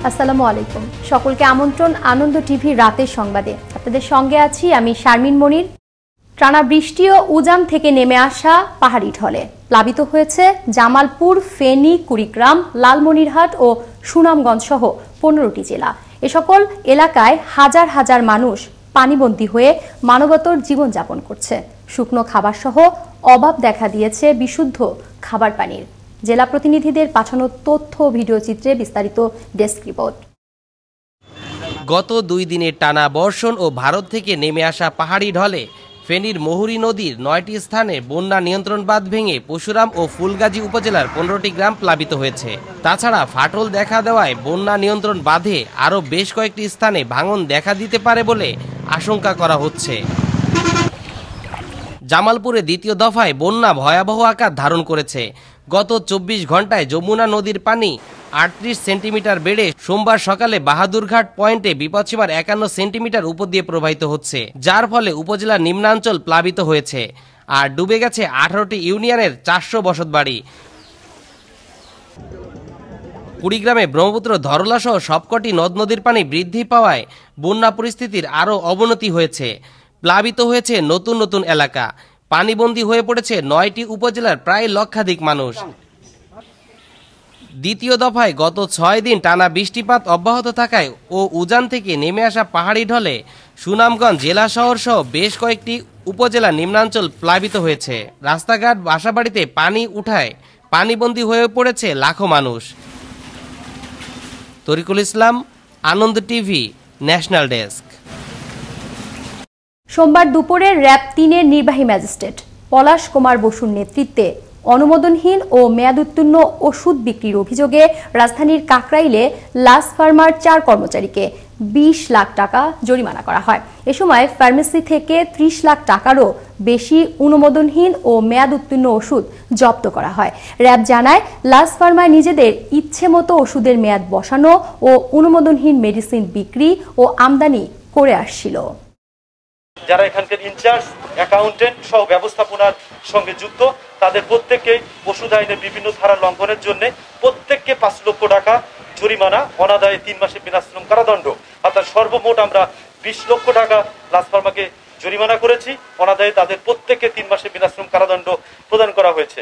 আসসালামু আলাইকুম। সকলকে আমন্ত্রণ আনন্দ টিভি রাতের সংবাদে। আপনাদের সঙ্গে আছি আমি শারমিন মনির। টানা বৃষ্টি ও উজান থেকে নেমে আসা পাহাড়ি ঢলে প্লাবিত হয়েছে জামালপুর, ফেনী, কুড়িগ্রাম, লালমনিরহাট ও সুনামগঞ্জ সহ 15টি জেলা। এ সকল এলাকায় হাজার হাজার মানুষ পানিবন্দী হয়ে মানবতর জীবনযাপন করছে। শুকনো খাবার সহ অভাব দেখা দিয়েছে বিশুদ্ধ খাবার পানির। জেলা প্রতিনিধিদের পাঠানো তথ্য ভিডিও চিত্রে বিস্তারিত ডেস্ক রিপোর্ট। গত 2 দিনের টানা বর্ষণ ও ভারত থেকে নেমে আসা পাহাড়ি ঢলে ফেনীর মহুরী নদীর 9টি স্থানে বন্যা নিয়ন্ত্রণ বাঁধ ভেঙে পরশুরাম ও ফুলগাজী উপজেলার 15টি গ্রাম প্লাবিত হয়েছে। তাছাড়া ফাটল দেখা দেওয়ায় বন্যা নিয়ন্ত্রণ বাঁধে আরও বেশ কয়েকটি স্থানে ভাঙন দেখা দিতে পারে বলে আশঙ্কা করা হচ্ছে। জামালপুরে দ্বিতীয় দফায় বন্যা ভয়াবহ আকার ধারণ করেছে। গত 24 ঘন্টায় যমুনা নদীর পানি 38 সেন্টিমিটার বেড়ে সোমবার সকালে বাহাদুরঘাট পয়েন্টে বিপদসীমার 51 সেন্টিমিটার উপর দিয়ে প্রবাহিত হচ্ছে, যার ফলে উপজেলার নিম্নাঞ্চল প্লাবিত হয়েছে আর ডুবে গেছে 18টি ইউনিয়নের 400 বসতবাড়ি। কুড়িগ্রামে ব্রহ্মপুত্র, ধরলা সহ সবকটি নদ নদীর পানি বৃদ্ধি পাওয়ায় বন্যা পরিস্থিতির আরও অবনতি হয়েছে। প্লাবিত হয়েছে নতুন নতুন এলাকা, পানিবন্দী হয়ে পড়েছে 9টি উপজেলার প্রায় লক্ষাধিক মানুষ। দ্বিতীয় দফায় গত 6 দিন টানা বৃষ্টিপাত অব্যাহত থাকায় ও উজান থেকে নেমে আসা পাহাড়ি ঢলে সুনামগঞ্জ জেলা শহর সহ বেশ কয়েকটি উপজেলা নিম্নাঞ্চল প্লাবিত হয়েছে। রাস্তাঘাট, বাসাবাড়িতে পানি উঠায় পানিবন্দী হয়ে পড়েছে লাখো মানুষ। তরিকুল ইসলাম, আনন্দ টিভি, ন্যাশনাল ডেস্ক। সোমবার দুপুরে র‍্যাব 3-এর নির্বাহী ম্যাজিস্ট্রেট পলাশ কুমার বসুর নেতৃত্বে অনুমোদনহীন ও মেয়াদোত্তীর্ণ ওষুধ বিক্রির অভিযোগে রাজধানীর কাকরাইলে লাস ফার্মার 4 কর্মচারীকে 20 লাখ টাকা জরিমানা করা হয়। এ সময় ফার্মেসি থেকে 30 লাখ টাকারও বেশি অনুমোদনহীন ও মেয়াদোত্তীর্ণ ওষুধ জব্দ করা হয়। র‍্যাব জানায়, লাস ফার্মায় নিজেদের ইচ্ছে মতো ওষুধের মেয়াদ বসানো ও অনুমোদনহীন মেডিসিন বিক্রি ও আমদানি করে আসছিল। যারা এখানকার ইনচার্জ, অ্যাকাউন্টেন্ট সহ ব্যবস্থাপনার সঙ্গে যুক্ত, তাদের প্রত্যেককে ওষুধ আইনের বিভিন্ন ধারা লঙ্ঘনের জন্য প্রত্যেককে 5 লক্ষ টাকা জরিমানা, অনাদায়ে 3 মাসের বিনাশ্রম কারাদণ্ড, অর্থাৎ সর্বমোট আমরা 20 লক্ষ টাকা লাস ফার্মাকে জরিমানা করেছি। অনাদায়ে তাদের প্রত্যেককে 3 মাসের বিনাশ্রম কারাদণ্ড প্রদান করা হয়েছে।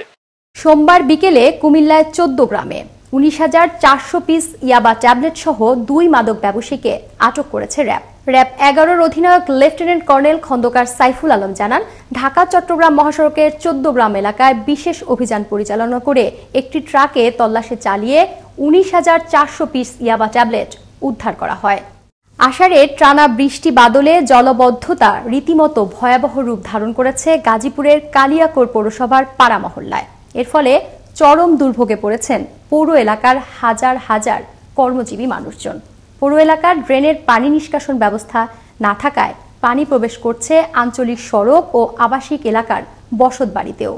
সোমবার বিকেলে কুমিল্লায় 14 গ্রামে 19,400 পিস ইয়াবা ট্যাবলেট সহ 2 মাদক ব্যবসায়ীকে আটক করেছে র‍্যাব। র‍্যাব 11-র অধিনায়ক লেফটেন্যান্ট কর্নেল খন্দকার সাইফুল আলম জানান, ঢাকা-চট্টগ্রাম মহাসড়কের 14 গ্রাম এলাকায় বিশেষ অভিযান পরিচালনা করে একটি ট্রাকে তল্লাশি চালিয়ে 19,400 পিস ইয়াবা ট্যাবলেট উদ্ধার করা হয়। আষাঢ়ে টানা বৃষ্টি বাদলে জলবদ্ধতা রীতিমতো ভয়াবহ রূপ ধারণ করেছে গাজীপুরের কালিয়াকৈর পৌরসভার পাড়া মহল্লায়। এর ফলে চরম দুর্ভোগে পড়েছেন পৌর এলাকার হাজার হাজার কর্মজীবী মানুষজন। পৌর এলাকার ড্রেনের পানি নিষ্কাশন ব্যবস্থা না থাকায় পানি প্রবেশ করছে আঞ্চলিক সড়ক ও আবাসিক এলাকার বসতবাড়িতেও।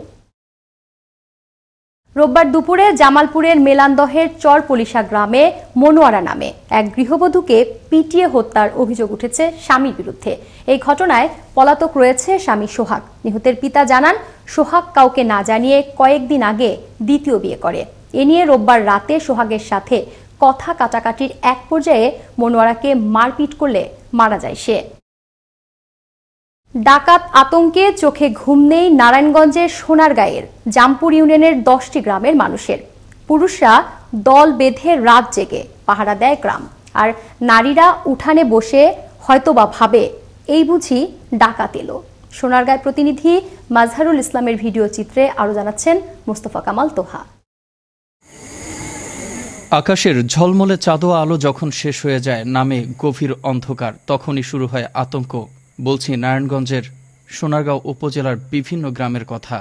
রোববার দুপুরে জামালপুরের মেলান্দহের চরপলিশা গ্রামে মনোয়ারা নামে এক গৃহবধূকে পিটিয়ে হত্যার অভিযোগ উঠেছে স্বামীর বিরুদ্ধে। এই ঘটনায় পলাতক রয়েছে স্বামী সোহাগ। নিহতের পিতা জানান, সোহাগ কাউকে না জানিয়ে কয়েকদিন আগে দ্বিতীয় বিয়ে করে। এ নিয়ে রোববার রাতে সোহাগের সাথে কথা কাটাকাটির এক পর্যায়ে মনোয়ারাকে মারপিট করলে মারা যায় সে। ডাকাত আতঙ্কে চোখে ঘুম নেই নারায়ণগঞ্জের সোনারগাঁয়ের জামপুর ইউনিয়নের 10টি গ্রামের মানুষের। পুরুষরা দল বেঁধে রাত জেগে পাহারা দেয় গ্রাম, আর নারীরা উঠানে বসে হয়তোবা ভাবে এই বুঝি ডাকাত এলো। সোনারগাঁয় প্রতিনিধি মাজহারুল ইসলামের ভিডিও চিত্রে আরো জানাচ্ছেন মুস্তফা কামাল তোহা। আকাশের ঝলমলে চাঁদোয়া আলো যখন শেষ হয়ে যায়, নামে গভীর অন্ধকার, তখনই শুরু হয় আতঙ্ক। বলছি নারায়ণগঞ্জের সোনারগাঁও উপজেলার বিভিন্ন গ্রামের কথা।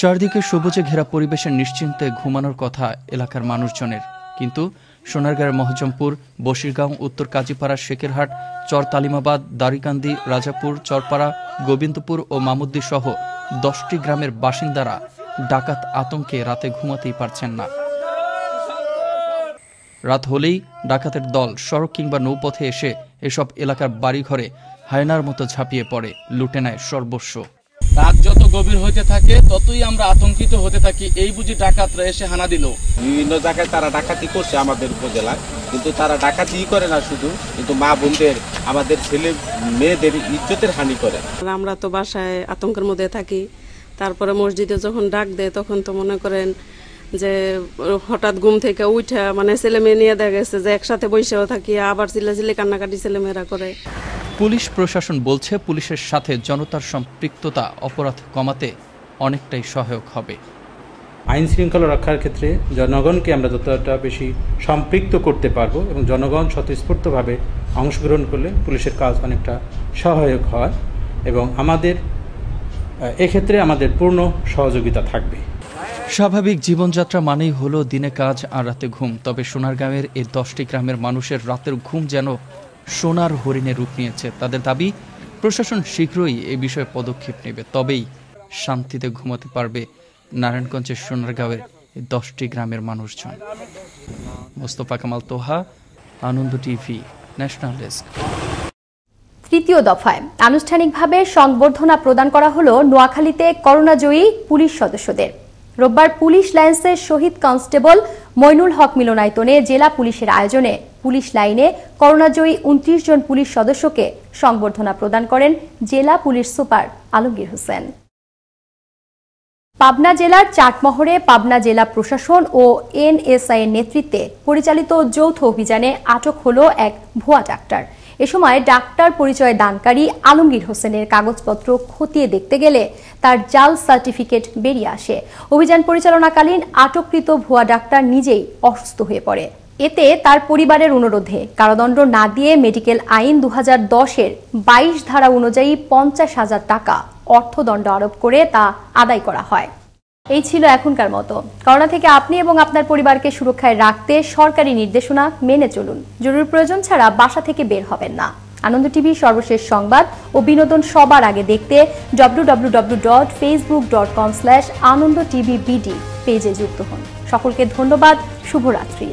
চারদিকে সবুজে ঘেরা পরিবেশের নিশ্চিন্তে ঘুমানোর কথা এলাকার মানুষজনের, কিন্তু সোনারগাঁয়ের মহজমপুর, বশিরগাঁও, উত্তর কাজীপাড়া, শেখেরহাট, চর তালিমাবাদ, দারিকান্দি, রাজাপুর, চরপাড়া, গোবিন্দপুর ও মামুদ্দি সহ 10টি গ্রামের বাসিন্দারা ডাকাত আতঙ্কে রাতে ঘুমাতেই পারছেন না। রাত হলেই ডাকাতের দল সড়ক কিংবা নৌপথে এসে এসব এলাকার বাড়িঘরে হায়নার মতো ঝাঁপিয়ে পড়ে, লুটে নেয় সর্বস্ব। রাত যত গভীর হতে থাকে ততই আমরা আতঙ্কিত হতে থাকি। এই বুঝি ডাকাতরা এসে হানা দিল। বিভিন্ন জায়গায় তারা ডাকাতি করছে আমাদের উপজেলায়, কিন্তু তারা ডাকাতি করে না শুধু, কিন্তু মা বোনদের, আমাদের ছেলে মেয়েদের ইজ্জতের হানি করে। আমরা তো বাসায় আতঙ্কের মধ্যে থাকি, তারপরে মসজিদে যখন ডাক দেয় তখন তো মনে করেন যে হঠাৎ ঘুম থেকে উঠা মানে ছেলে মেয়ে নিয়ে দেখা গেছে যে একসাথে বসেও থাকি, আবার চিল্লাচিল্লি কান্নাকাটি ছেলেমেয়েরা করে। পুলিশ প্রশাসন বলছে পুলিশের সাথে জনতার সম্পৃক্ততা অপরাধ কমাতে অনেকটাই সহায়ক হবে। আইন শৃঙ্খলা রক্ষার ক্ষেত্রে জনগণকে আমরা যতটা বেশি সম্পৃক্ত করতে পারবো এবং জনগণ স্বতঃস্ফূর্তভাবে অংশগ্রহণ করলে পুলিশের কাজ অনেকটা সহায়ক হয় এবং আমাদের এক্ষেত্রে আমাদের পূর্ণ সহযোগিতা থাকবে। স্বাভাবিক জীবনযাত্রা মানেই হলো দিনে কাজ আর রাতে ঘুম। তবে সোনারগাঁওয়ের এই 10টি গ্রামের মানুষের রাতের ঘুম যেন সোনার হরিণে রূপ নিয়েছে। তাদের দাবি প্রশাসন শীঘ্রই এ বিষয়ে পদক্ষেপ নেবে, তবেই শান্তিতে ঘুমাতে পারবে নারায়ণগঞ্জের সোনারগাঁওয়ের 10টি গ্রামের মানুষজন। মোস্তফা কামাল তোহা, আনন্দ টিভি, ন্যাশনাল ডেস্ক। তৃতীয় দফায় আনুষ্ঠানিকভাবে সংবর্ধনা প্রদান করা হলো নোয়াখালীতে করোনাজয়ী পুলিশ সদস্যদের। রোববার পুলিশ লাইন্সের শহীদ কনস্টেবল মইনুল হক মিলনায়তনে জেলা পুলিশের আয়োজনে পুলিশ লাইনে করোনাজয়ী 29 জন পুলিশ সদস্যকে সংবর্ধনা প্রদান করেন জেলা পুলিশ সুপার আলমগীর হোসেন। পাবনা জেলার চাটমোহরে পাবনা জেলা প্রশাসন ও এনএসআই এর নেতৃত্বে পরিচালিত যৌথ অভিযানে আটক হলো এক ভুয়া ডাক্তার। এ সময় ডাক্তার পরিচয় দানকারী আলমগীর হোসেনের কাগজপত্র খতিয়ে দেখতে গেলে তার জাল সার্টিফিকেট বেরিয়ে আসে। অভিযান পরিচালনাকালীন আটককৃত ভুয়া ডাক্তার নিজেই অসুস্থ হয়ে পড়ে। এতে তার পরিবারের অনুরোধে কারাদণ্ড না দিয়ে মেডিকেল আইন 2010-এর 22 ধারা অনুযায়ী 50,000 টাকা অর্থদণ্ড আরোপ করে তা আদায় করা হয়। এই ছিল এখনকার মতো। করোনা থেকে আপনি এবং আপনার পরিবারকে সুরক্ষায় রাখতে সরকারি নির্দেশনা মেনে চলুন। জরুরি প্রয়োজন ছাড়া বাসা থেকে বের হবেন না। আনন্দ টিভি সর্বশেষ সংবাদ ও বিনোদন সবার আগে দেখতে www.facebook.com/anondotvbd পেজে যুক্ত হন। সকলকে ধন্যবাদ। শুভরাত্রি।